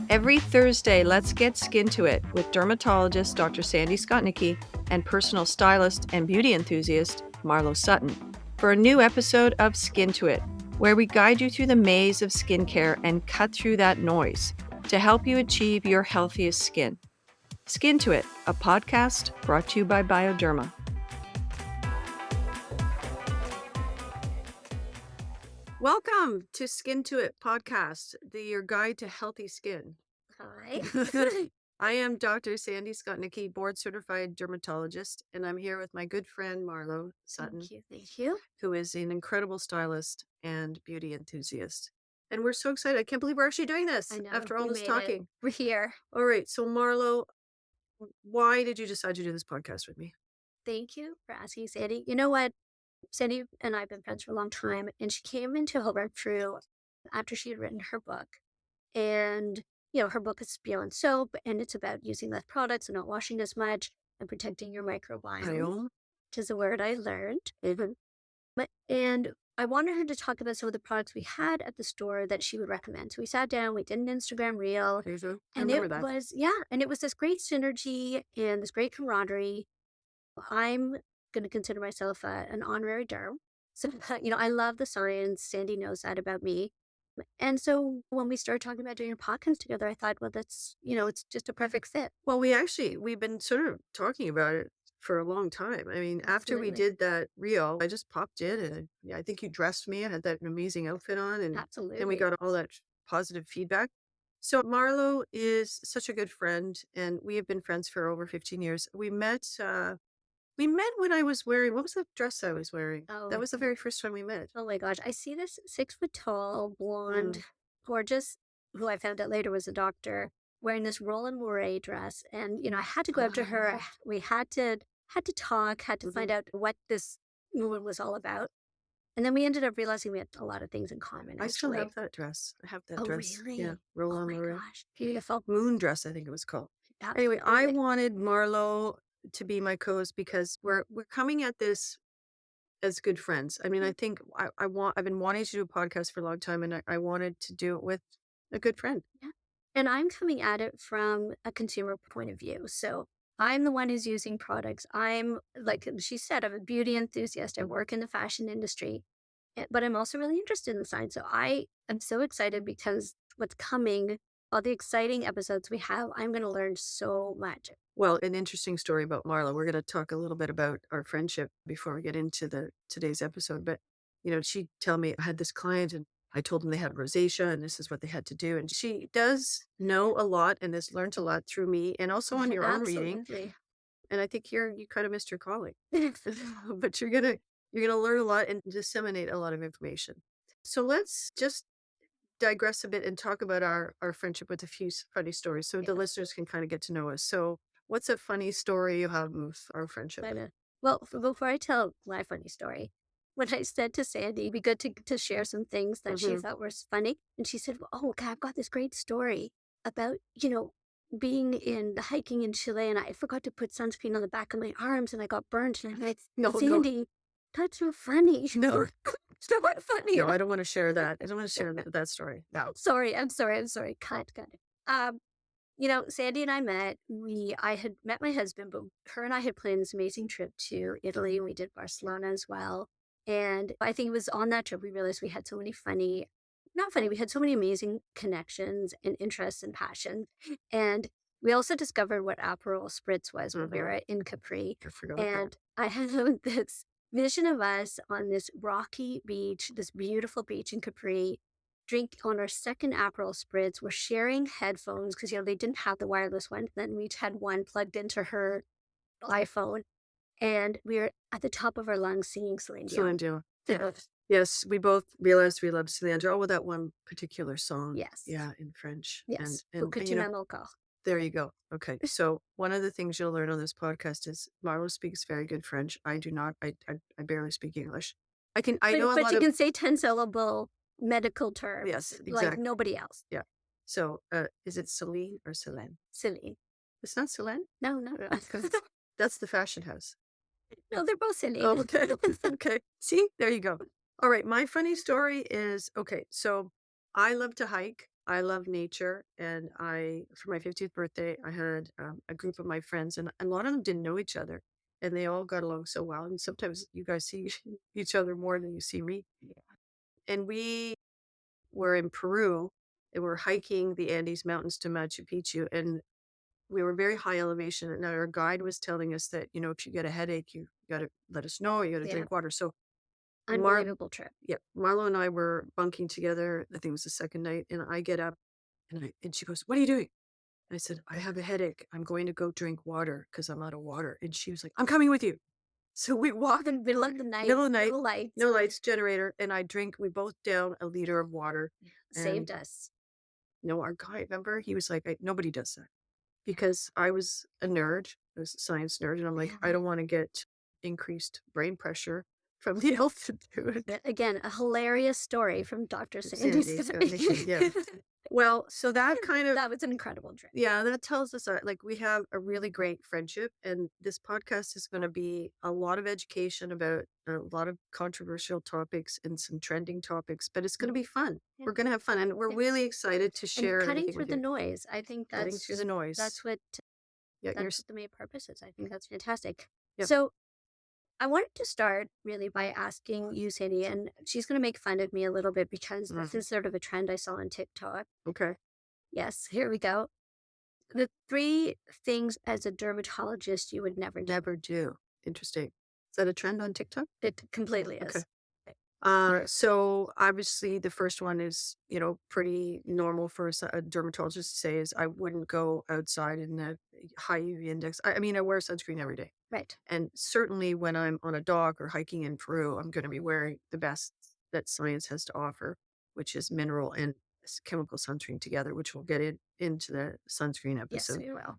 Every Thursday, let's get skin to it with dermatologist Dr. Sandy Skotnicki and personal stylist and beauty enthusiast Marlo Sutton for a new episode of Skin to It, where we guide you through the maze of skincare and cut through that noise to help you achieve your healthiest skin. Skin to It, a podcast brought to you by Bioderma. Welcome to Skin to It podcast, your guide to healthy skin. Hi. I am Dr. Sandy Skotnicki, board certified dermatologist, and I'm here with my good friend Marlo Sutton, Thank you. who is an incredible stylist and beauty enthusiast. And we're so excited. I can't believe we're actually doing this I know. after all We this made it. talking. We're here. All right. So, Marlo, why did you decide to do this podcast with me? Thank you for asking, Sandy. You know what? Sandy and I have been friends for a long time, and she came into her breakthrough after she had written her book. And, her book is Beyond Soap, and it's about using less products and not washing as much and protecting your microbiome, Biome? which is a word I learned. And I wanted her to talk about some of the products we had at the store that she would recommend. So we sat down, we did an Instagram reel, I and remember it that. was, and it was this great synergy and this great camaraderie. I'm going to consider myself an honorary derm. So, I love the science. Sandy knows that about me. And so when we started talking about doing a podcast together, I thought, well, that's, it's just a perfect fit. Well, we've been sort of talking about it for a long time. I mean, after we Absolutely. did that reel, I just popped in and I think you dressed me. I had that amazing outfit on, and then we Absolutely. got all that positive feedback. So Marlo is such a good friend, and we have been friends for over 15 years. We met. We met when I was wearing, what was the dress I was wearing? Oh, That was the very first time we met. oh my gosh. I see this 6 foot tall, blonde, Mm. gorgeous, who I found out later was a doctor, wearing this Roland Mouret dress. And, I had to go up to her. We had to talk, had to find out what this woman was all about. And then we ended up realizing we had a lot of things in common, I still actually. have that dress. I have that Oh, dress. really? Yeah, Oh Roland my Mouret. gosh. Beautiful. Moon dress, I think it was called. Anyway, I Absolutely. wanted Marlo to be my co-host because we're coming at this as good friends. I mean, I think I've been wanting to do a podcast for a long time, and I wanted to do it with a good friend. Yeah. And I'm coming at it from a consumer point of view. So I'm the one who's using products. I'm, like she said, I'm a beauty enthusiast. I work in the fashion industry, but I'm also really interested in the science. So I am so excited because what's coming, all the exciting episodes we have, I'm going to learn so much. Well, an interesting story about Marlo. We're going to talk a little bit about our friendship before we get into today's episode. But she tell me I had this client and I told them they had rosacea and this is what they had to do. And she does know a lot and has learned a lot through me and also on your own reading. Absolutely. And I think you kind of missed your calling, but you're gonna learn a lot and disseminate a lot of information. So let's just digress a bit and talk about our friendship with a few funny stories, so the Yeah. listeners can kind of get to know us. So, what's a funny story you have with our friendship? Well, before I tell my funny story, when I said to Sandy, it'd be good to share some things that she Hmm. thought were funny. And she said, well, oh, God, I've got this great story about, being in hiking in Chile and I forgot to put sunscreen on the back of my arms and I got burnt. And I'm like, No, no, Sandy, that's so funny. no, It's not funny. no. I don't want to share that. I don't want to share that story. No. Sorry, I'm sorry. Cut. Um, Sandy and I met. I had met my husband, but her and I had planned this amazing trip to Italy. We did Barcelona as well. And I think it was on that trip we realized we had so many not funny, we had so many amazing connections and interests and passion. And we also discovered what Aperol Spritz was when we were in Capri. I forgot And I had this vision of us on this rocky beach, this beautiful beach in Capri, drink on our second Aperol Spritz. We're sharing headphones because, they didn't have the wireless one. Then we each had one plugged into her iPhone. And we were at the top of our lungs singing Celine Celine Dion. Dion. Yes, we both realized we loved Celine Dion. Oh, with that one particular song. Yes. Yeah, in French. Yes. And Que tu m'aimes encore. there you go. Okay. So one of the things you'll learn on this podcast is Marlo speaks very good French. I do not. I barely speak English. I know a But lot you of. can say 10-syllable medical terms Yes, like exactly. nobody else. Yeah. So is it Celine or Celine? Silly. It's not Celine? No. That's the fashion house. No, they're both silly. Oh, okay. Okay. See, there you go. All right. My funny story is okay. So I love to hike. I love nature, and for my 50th birthday, I had a group of my friends, and a lot of them didn't know each other, and they all got along so well. And sometimes you guys see each other more than you see me. And we were in Peru, and we're hiking the Andes Mountains to Machu Picchu, and we were very high elevation. And our guide was telling us that, if you get a headache, you got to let us know. You got to Yeah. drink water. So Unbelievable trip. yeah, Marlo and I were bunking together. I think it was the second night, and I get up and she goes, "What are you doing?" I said, "I have a headache. I'm going to go drink water because I'm out of water." And she was like, "I'm coming with you." So we walk In the middle of the night, middle of the night, no lights, no lights, generator, and we both down a liter of water. saved And us. our guy, remember, he was like, "Nobody does that," because I was a nerd, I was a science nerd, and I'm like, I don't want to get increased brain pressure from the altitude. But again, a hilarious story from Dr. Sandy Sandy Skotnicki, yeah. Skotnicki. Well, so that kind of That was an incredible trip. yeah, that tells us like we have a really great friendship, and this podcast is going to be a lot of education about a lot of controversial topics and some trending topics, but it's going to be fun. Yeah. We're going to have fun, and we're Yeah. really excited to And share cutting everything through with the you. noise. I think Cutting through the noise. that's what Yeah, that's what the main purpose is. I think that's fantastic. Yep. So I wanted to start really by asking you, Sandy, and she's going to make fun of me a little bit because this is sort of a trend I saw on TikTok. Okay. Yes, here we go. The 3 things as a dermatologist you would never do. Never do. Interesting. Is that a trend on TikTok? It completely Okay. is. So obviously the first one is, pretty normal for a dermatologist to say is I wouldn't go outside in a high UV index. I mean, I wear sunscreen every day. Right. And certainly when I'm on a dock or hiking in Peru, I'm going to be wearing the best that science has to offer, which is mineral and chemical sunscreen together, which we'll get into the sunscreen Yes, episode. we will.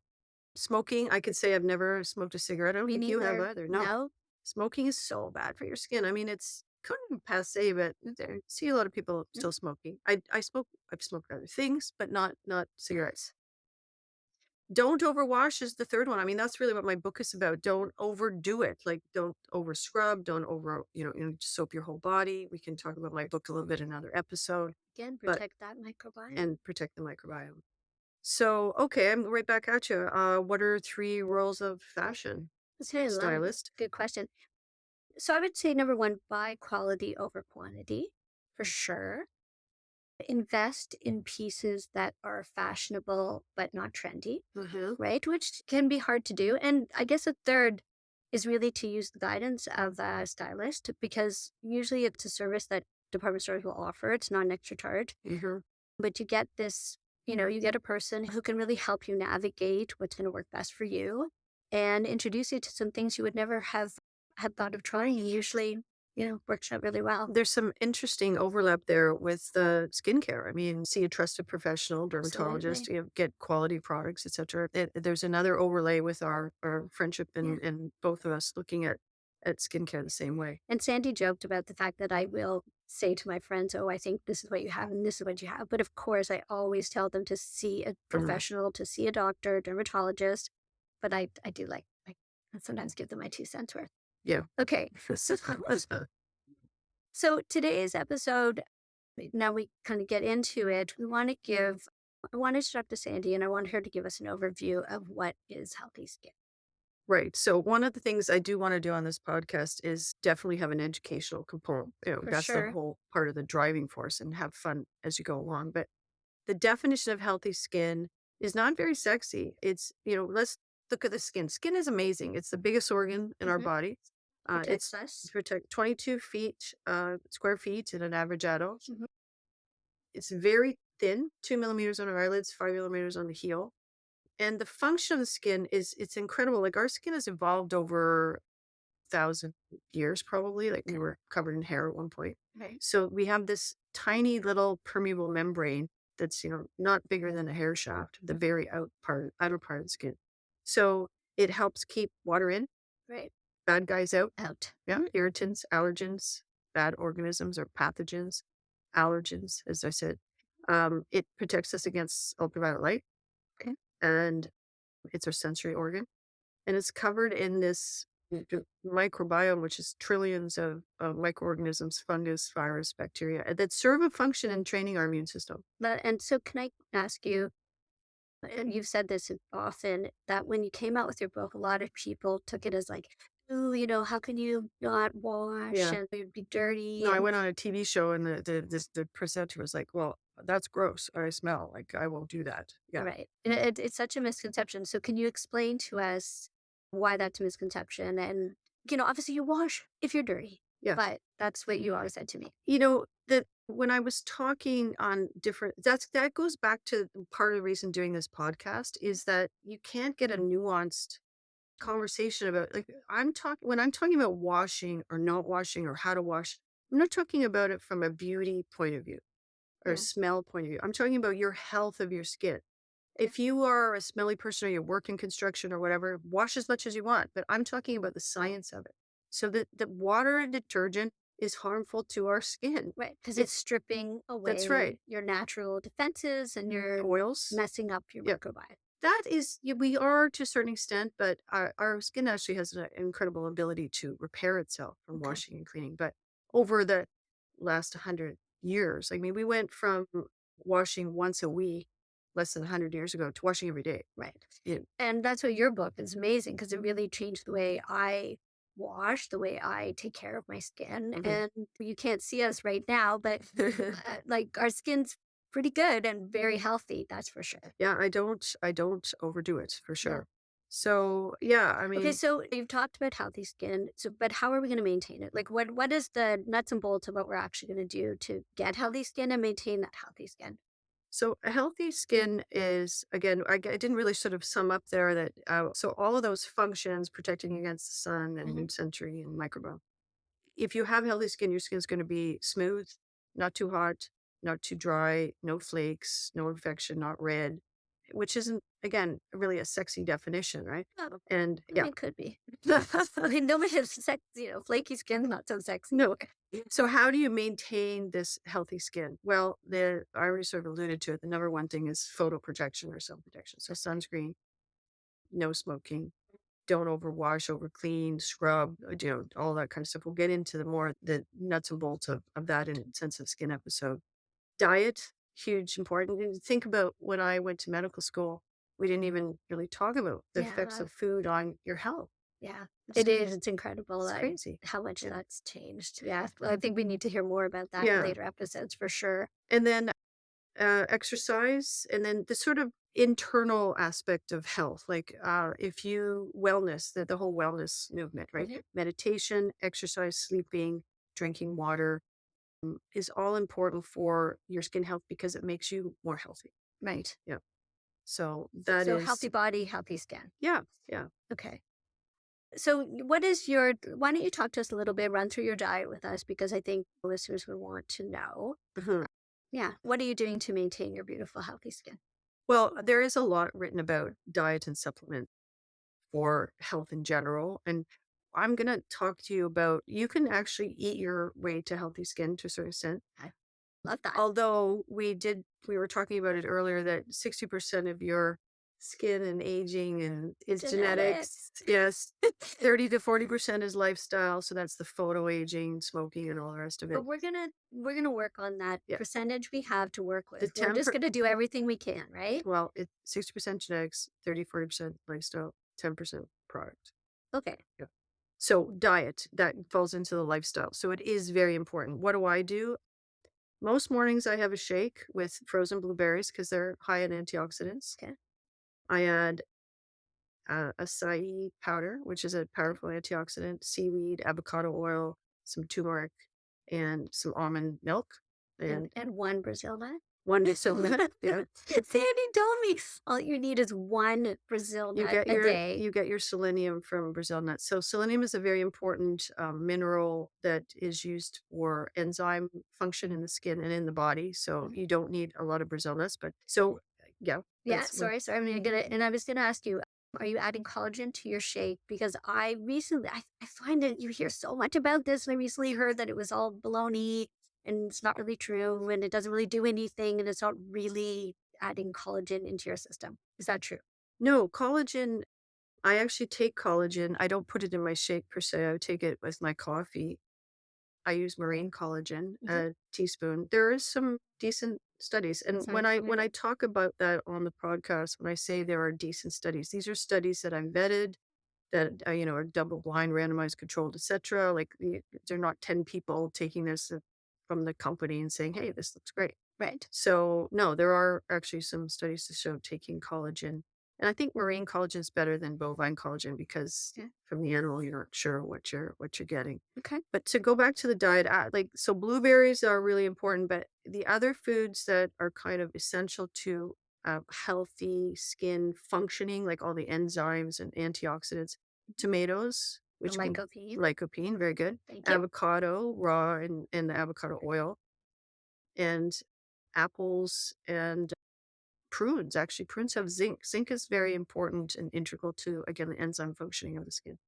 Smoking, I could say I've never smoked a cigarette. I don't Me think you have neither. either. No. No? Smoking is so bad for your skin. I mean, it's kind of passe, but I see a lot of people still smoking. I've smoked other things, but not cigarettes. Don't overwash is the third one. I mean, that's really what my book is about. Don't overdo it. Like, don't over scrub. Don't over, soap your whole body. We can talk about my book a little bit in another episode. Again, But- protect that microbiome. And protect the microbiome. So, okay, I'm right back at you. What are 3 rules of fashion? That's very lovely. Stylist. Good question. So I would say number 1, buy quality over quantity, for sure. Invest in pieces that are fashionable but not trendy, right? Which can be hard to do. And I guess a third is really to use the guidance of a stylist because usually it's a service that department stores will offer. It's not an extra charge. But you get this, you get a person who can really help you navigate what's going to work best for you and introduce you to some things you would never have had thought of trying. And usually, works out really well. There's some interesting overlap there with the skincare. I mean, see a trusted professional dermatologist, get quality products, etc. There's another overlay with our friendship and both of us looking at skincare the same way. And Sandy joked about the fact that I will say to my friends, "Oh, I think this is what you have and this is what you have." But of course, I always tell them to see a professional, to see a doctor, dermatologist. But I do like I sometimes give them my 2 cents worth. Yeah. Okay. So today's episode, now we kind of get into it. I wanted to talk to Sandy and I want her to give us an overview of what is healthy skin. Right. So one of the things I do want to do on this podcast is definitely have an educational component. That's sure. the whole part of the driving force and have fun as you go along. But the definition of healthy skin is not very sexy. It's, let's look at the skin. Skin is amazing. It's the biggest organ in our body. Protects us. Protect 22 feet, square feet in an average adult. Mhm. It's very thin, 2 millimeters on our eyelids, 5 millimeters on the heel. And the function of the skin it's incredible. Like our skin has evolved over 1,000 years, probably. Like we were covered in hair at one point. Right. So we have this tiny little permeable membrane that's, not bigger than a hair shaft, the very outer part of the skin. So it helps keep water in, Right. bad guys out. Out. Yeah. Irritants, allergens, bad organisms or pathogens, allergens, as I said. It protects us against ultraviolet light. Okay. And it's our sensory organ. And it's covered in this the microbiome, which is trillions of microorganisms, fungus, virus, bacteria that serve a function in training our immune system. But and so can I ask you, and you've said this often, that when you came out with your book, a lot of people took it as like, "Ooh, how can you not wash Yeah. and you'd be dirty?" No, I And went on a TV show and the presenter was like, "Well, that's gross. I smell. Like I won't do that." Yeah. right, and it's such a misconception. So can you explain to us why that's a misconception? And obviously you wash if you're dirty, Yeah. but that's what you always said to me. That when I was talking on different that goes back to part of the reason doing this podcast is that you can't get a nuanced conversation about like I'm talking about washing or not washing or how to wash, I'm not talking about it from a beauty point of view or a Yeah, smell point of view. I'm talking about your health of your skin. If you are a smelly person or you work in construction or whatever, wash as much as you want. But I'm talking about the science of it. So that the water and detergent is harmful to our skin. right, because it's It's stripping that's away right. your natural defenses and you're Oils. messing up your Yeah. microbiome. That is, yeah, we are to a certain extent, but our skin actually has an incredible ability to repair itself from Okay. washing and cleaning. But over the last 100 years, I mean, we went from washing once a week less than 100 years ago to washing every day. Right. Yeah. And that's why your book is amazing because it really changed the way I wash, the way I take care of my skin. Mhm. And you can't see us right now, but like our skin's pretty good and very healthy, that's for sure. Yeah, I don't overdo it for Yeah. sure. So, yeah, I Okay, mean, so you've talked about healthy skin. So, but how are we going to maintain it? Like, what is the nuts and bolts of what we're actually going to do to get healthy skin and maintain that healthy skin? so a healthy skin is again, I didn't really sort of sum up there that so all of those functions protecting against the sun and Mhm. moon century and microbiome. If you have healthy skin, your skin's going to be smooth, not too hot, not too dry, no flakes, no infection, not red, which isn't again really a sexy definition, right? Oh, And I mean, yeah. it could be. I mean, nobody has flaky skin, not so sexy. No. So how do you maintain this healthy skin? Well, I already sort of alluded to it. The number one thing is photo protection or sun protection. So sunscreen, no smoking, don't overwash, over clean, scrub, all that kind of stuff. We'll get into the nuts and bolts of that in a sensitive skin episode. Diet, huge, important. And think about when I went to medical school, we didn't even really talk about the effects Yeah, of food on your health. yeah, It's, it is. It's incredible it's crazy. how much Yeah. that's changed. Yeah, well, I think we need to hear more about that in Yeah. later episodes for sure. And then exercise, and then the sort of internal aspect of health, like if you wellness, the whole wellness movement, right? Mhm. Meditation, exercise, sleeping, drinking water is all important for your skin health because it makes you more healthy. Right. Yeah. So that So healthy is, body, healthy skin. yeah, yeah. Okay. So why don't you talk to us a little bit, run through your diet with us because I think listeners would want to know. Mhm. Yeah. What are you doing to maintain your beautiful, healthy skin? Well, there is a lot written about diet and supplement for health in general. And I'm going to talk to you about you can actually eat your way to healthy skin to a certain extent. I love that. Although we were talking about it earlier that 60% of your skin and aging and is genetics. Genetics. Yes. 30 to 40% is lifestyle. So that's the photo aging, smoking, and all the rest of But it. we're gonna work on that Yeah. percentage we have to work The with. We're just 10, gonna do everything we can, right? well, it's 60% genetics, 30, 40% lifestyle, 10% product. Okay. Yeah. So diet, that falls into the lifestyle. So it is very important. What do I do? Most mornings I have a shake with frozen blueberries because they're high in antioxidants. Okay. I add acai powder, which is a powerful antioxidant, seaweed, avocado oil, some turmeric, and some almond milk. And And one Brazil nut. one distillate. Yeah. Sandy told me all you need is one Brazil nut a day. You get your selenium from Brazil nuts. So selenium is a very important mineral that is used for enzyme function in the skin and in the body. So Mhm. you don't need a lot of Brazil nuts, but so yeah, Yeah, that's one. sorry. And I was gonna ask you, are you adding collagen to your shake? Because I find that you hear so much about this, and I recently heard that it was all baloney and it's not really true, and it doesn't really do anything, and it's not really adding collagen into your system. Is that true? No, collagen. I actually take collagen. I don't put it in my shake per se. I take it with my coffee. I use marine collagen, Mhm. a teaspoon. There is some decent studies, and Sounds when I familiar. talk about that on the podcast, when I say there are decent studies, these are studies that I'm vetted, that are double blind, randomized, controlled, etc. Like they're not 10 people taking this from the company and saying, "Hey, this looks great." Right. So, no, there are actually some studies to show taking collagen. And I think marine collagen is better than bovine collagen because Yeah. from the animal, you're not sure what you're getting. Okay. But to go back to the diet, like, so blueberries are really important, but the other foods that are kind of essential to healthy skin functioning, like all the enzymes and antioxidants, tomatoes, The which can lycopene. lycopene, very good, Thank you. avocado, raw and the avocado oil, and apples and prunes. Actually, prunes have zinc. Zinc is very important and integral to, again, the enzyme functioning of the skin.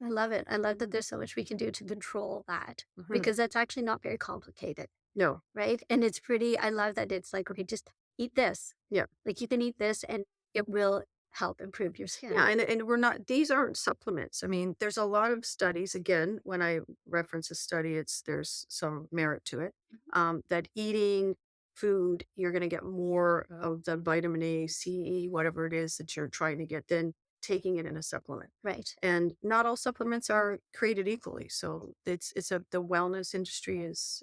I love it. I love that there's so much we can do to control that Mhm. because that's actually not very complicated, No. right? And it's pretty, I love that it's like, okay, just eat this. Yeah. Like you can eat this and it will help improve your skin. Yeah, and we're not, these aren't supplements. I mean, there's a lot of studies, again, when I reference a study, there's some merit to it, Mhm. that eating food, you're gonna get more of the vitamin A, C, E, whatever it is that you're trying to get than taking it in a supplement. Right. And not all supplements are created equally. So the wellness industry is,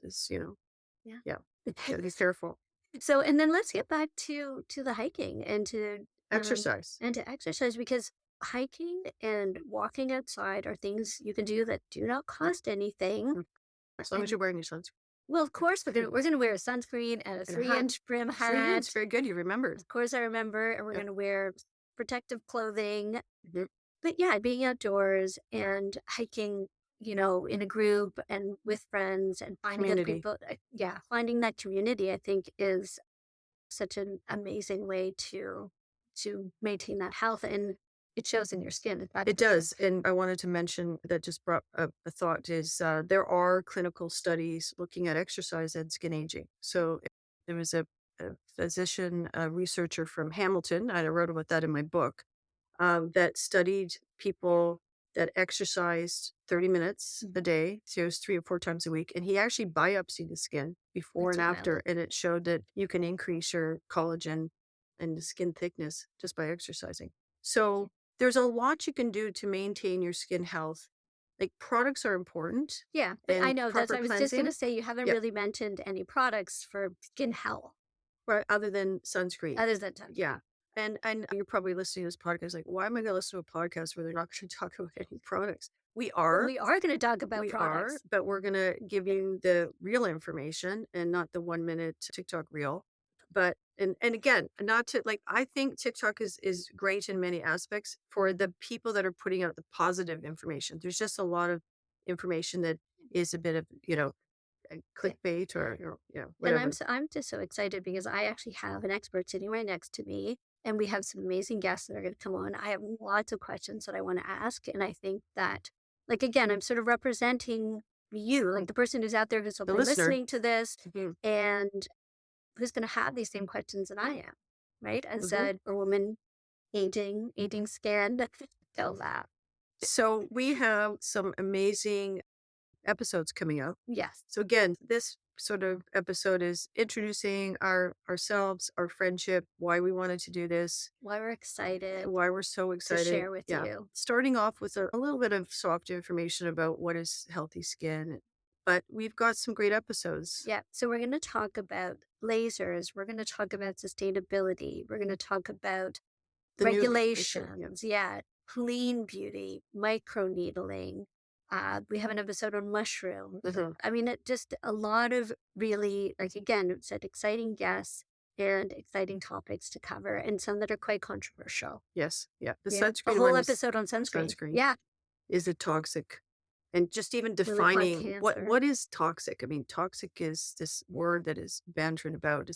Yeah. yeah, gotta be careful. So, and then let's get back to the hiking Exercise. and to exercise because hiking and walking outside are things you can do that do not cost anything. Mm. As long as And you're wearing your sunscreen. well, of course, we're gonna wear a sunscreen and a And a hat. 3-inch brim 3 inch, hat. very good, you remembered. Of course, I remember, and we're Yep. gonna wear protective clothing. Mhm. But yeah, being outdoors and hiking, in a group and with friends and finding other Community. people, yeah, finding that community, I think, is such an amazing way to maintain that health, and it shows in your skin. It does, and I wanted to mention that just brought up a thought is, there are clinical studies looking at exercise and skin aging. So, there was a physician, a researcher from Hamilton, I wrote about that in my book, that studied people that exercised 30 minutes a Mhm. day, so it was 3 or 4 times a week, and he actually biopsied the skin before That's and after, wild. and it showed that you can increase your collagen and the skin thickness just by exercising. So, there's a lot you can do to maintain your skin health. Like, products are important Yeah, but I and know proper I was just gonna cleansing. say you haven't Yeah, really mentioned any products for skin health right, other than sunscreen. other than sunscreen. Yeah. And you're probably listening to this podcast like, why am I gonna listen to a podcast where they're not gonna talk about any products? We Well, are, we are gonna talk about we are, products. but we're gonna give you the real information and not the 1 minute TikTok reel. But and again, not to, like, I think TikTok is great in many aspects for the people that are putting out the positive information. There's just a lot of information that is a bit of, clickbait or And whatever. I'm just so excited because I actually have an expert sitting right next to me, and we have some amazing guests that are going to come on. I have lots of questions that I want to ask, and I think that, like again, I'm sort of representing you, like the person who's out there who's The hopefully listener. listening to this, Mhm. and who's going to have these same questions that I am, right? As Mhm. a woman aging skin, tell that. So we have some amazing episodes coming up. Yes, So again, this sort of episode is introducing ourselves, our friendship, why we wanted to do this, why we're excited why we're so to excited. share with Yeah. you. Starting off with a little bit of soft information about what is healthy skin. But we've got some great episodes. Yeah. So we're going to talk about lasers. We're going to talk about sustainability. We're going to talk about The new information. Yeah. regulations. Yeah. Clean beauty, microneedling. We have an episode on mushrooms. Mhm. I mean, it just a lot of really, like, again, it said exciting guests and exciting topics to cover, and some that are quite controversial. Yes. Yeah. The Yeah. A sunscreen whole one is episode on sunscreen. sunscreen. Yeah. Is it toxic? And just even Really cause defining cancer. what is toxic? I mean, toxic is this word that is bantered about.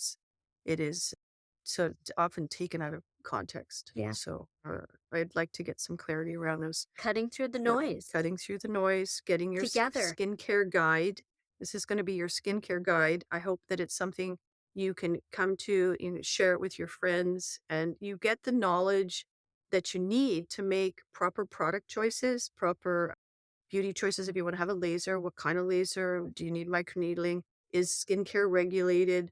It is so it's often taken out of context. Yeah. So I'd like to get some clarity around those. Cutting through the Yeah, noise cutting through the noise, getting your together. skincare guide. This is going to be your skincare guide. I hope that it's something you can come to, share it with your friends, and you get the knowledge that you need to make proper product choices, proper beauty choices. If you want to have a laser, what kind of laser? Do you need microneedling? Is skincare regulated?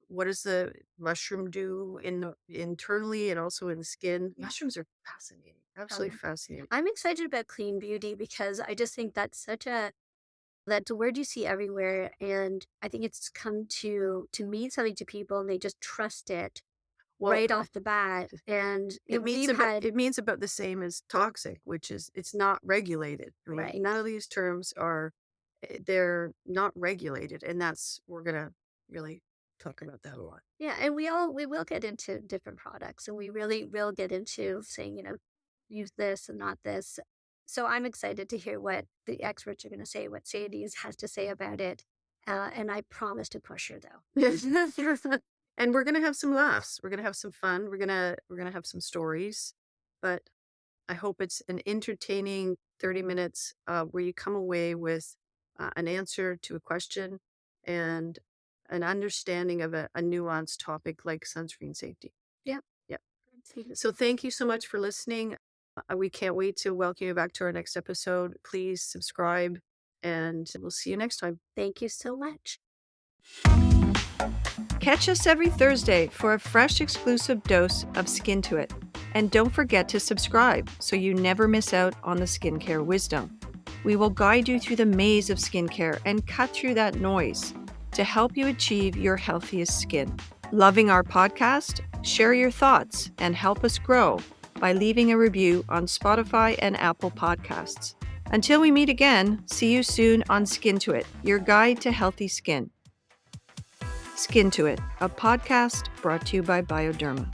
What does the mushroom do internally and also in the skin? Yeah. Mushrooms are fascinating, absolutely fascinating. I'm excited about clean beauty because I just think that's a word you see everywhere, and I think it's come to mean something to people, and they just trust it Well, right off the bat. And we've it had means about the same as toxic, which is it's not regulated. I mean, right. none of these terms are they're not regulated, and that's we're gonna really talk about that a lot. Yeah, and we will get into different products, and we really will get into saying, use this and not this. So I'm excited to hear what the experts are going to say, what has to say about it. And I promise to push her though. And we're gonna have some laughs. We're gonna have some fun. We're gonna have some stories, but I hope it's an entertaining 30 minutes where you come away with an answer to a question and an understanding of a nuanced topic like sunscreen safety. Yeah. Yeah. So thank you so much for listening. We can't wait to welcome you back to our next episode. Please subscribe and we'll see you next time. Thank you so much. Catch us every Thursday for a fresh exclusive dose of Skin to It. And don't forget to subscribe so you never miss out on the skincare wisdom. We will guide you through the maze of skincare and cut through that noise to help you achieve your healthiest skin. Loving our podcast? Share your thoughts and help us grow by leaving a review on Spotify and Apple Podcasts. Until we meet again, see you soon on Skin to It, your guide to healthy skin. Skin to It, a podcast brought to you by Bioderma.